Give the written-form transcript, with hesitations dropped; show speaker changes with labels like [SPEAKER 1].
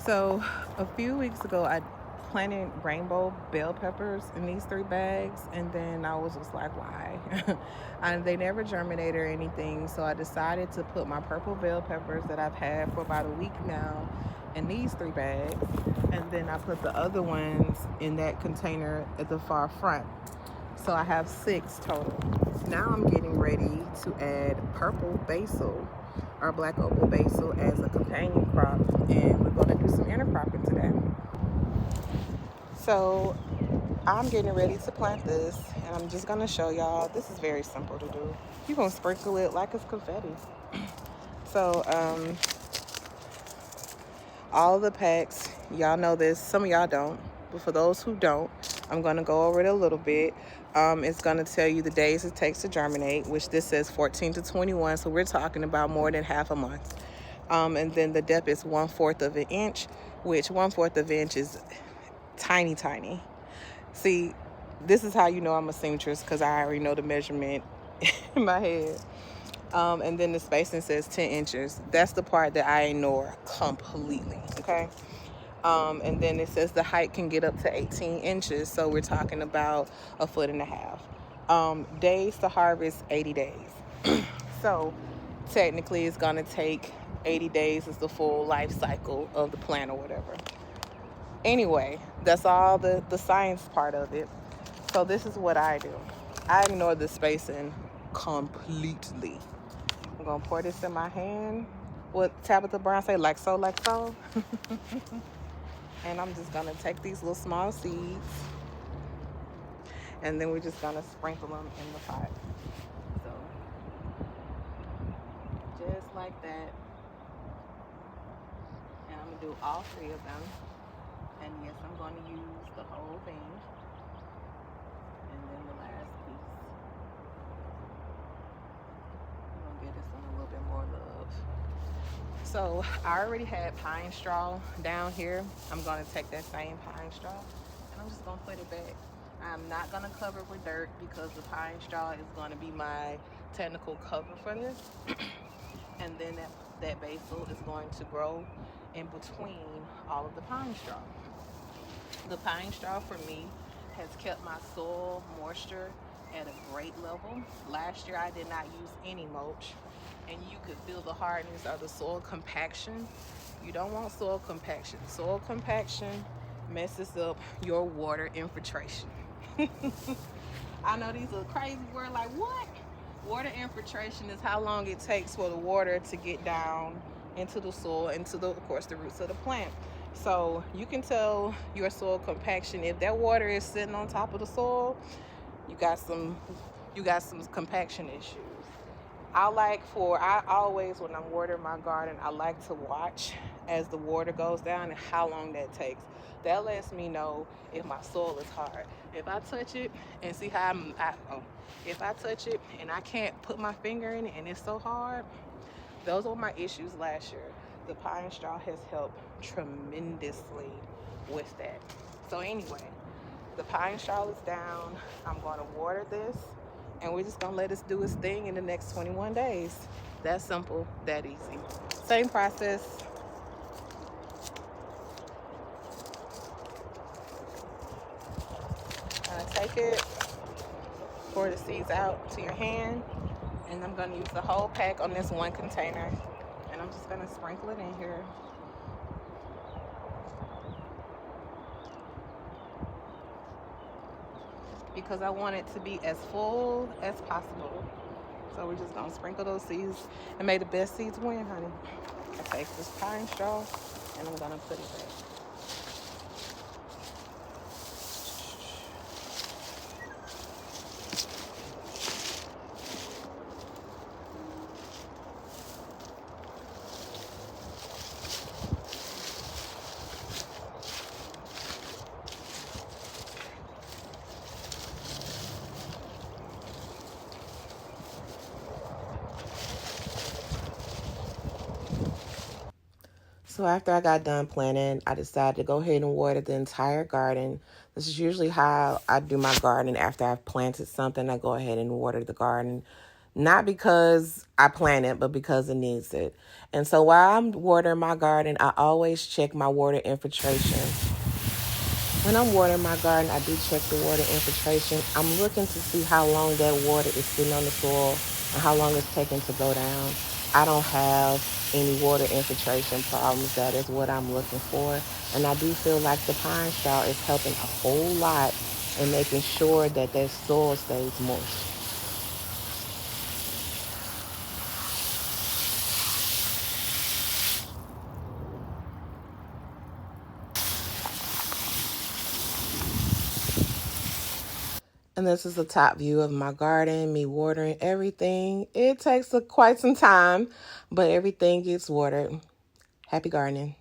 [SPEAKER 1] So a few weeks ago, I planted rainbow bell peppers in these 3 bags, and then I was just like, why? And they never germinated or anything, so I decided to put my purple bell peppers that I've had for about a week now in these 3 bags, and then I put the other ones in that container at the far front. So I have 6 total. Now I'm getting ready to add purple basil or black opal basil as a companion crop, and we're going to do some intercropping today. So I'm getting ready to plant this, and I'm just going to show y'all. This is very simple to do. You're going to sprinkle it like it's confetti. So all of the packs, y'all know this, some of y'all don't, but for those who don't, I'm going to go over it a little bit. It's going to tell you the days it takes to germinate, which this says 14 to 21, so we're talking about more than half a month. And then the depth is 1/4 of an inch, which 1/4 of an inch is tiny, tiny. See, this is how you know I'm a seamstress, because I already know the measurement in my head. And then the spacing says 10 inches. That's the part that I ignore completely, okay? And then it says the height can get up to 18 inches, so we're talking about 1.5 feet. Days to harvest, 80 days. So technically it's gonna take 80 days is the full life cycle of the plant or whatever. Anyway, that's all the science part of it. So this is what I do. I ignore the spacing completely. I'm gonna pour this in my hand. What Tabitha Brown say, like so, like so. And I'm just gonna take these little small seeds, and then we're just gonna sprinkle them in the pot. So just like that. And I'm gonna do all 3 of them. And yes, I'm gonna use the whole thing. And then the last piece. I'm gonna give this one a little bit more love. So I already had pine straw down here. I'm gonna take that same pine straw and I'm just gonna put it back. I'm not gonna cover it with dirt because the pine straw is gonna be my technical cover for this. And then that basil is going to grow in between all of the pine straw. The pine straw for me has kept my soil moisture at a great level. Last year I did not use any mulch, and you could feel the hardness of the soil compaction. You don't want soil compaction. Soil compaction messes up your water infiltration. I know these are crazy words, like what? Water infiltration is how long it takes for the water to get down into the soil, into the, of course, the roots of the plant. So you can tell your soil compaction if that water is sitting on top of the soil. You got some compaction issues. I always, when I'm watering my garden, I like to watch as the water goes down and how long that takes. That lets me know if my soil is hard. If I touch it and see how if I touch it and I can't put my finger in it and it's so hard, those were my issues last year. The pine straw has helped tremendously with that. So anyway, the pine straw is down. I'm going to water this, and we're just going to let it do its thing in the next 21 days. That simple, that easy. Same process. Take it, pour the seeds out to your hand, and I'm going to use the whole pack on this one container, and I'm just going to sprinkle it in here. Because I want it to be as full as possible. So we're just gonna sprinkle those seeds, and may the best seeds win, honey. I take this pine straw and I'm gonna put it back. So after I got done planting, I decided to go ahead and water the entire garden. This is usually how I do my garden. After I've planted something, I go ahead and water the garden. Not because I plant it, but because it needs it. And so while I'm watering my garden, I always check my water infiltration. When I'm watering my garden, I do check the water infiltration. I'm looking to see how long that water is sitting on the soil and how long it's taking to go down. I don't have any water infiltration problems. That is what I'm looking for. And I do feel like the pine straw is helping a whole lot in making sure that that soil stays moist. And this is the top view of my garden, me watering everything. It takes quite some time, but everything gets watered. Happy gardening.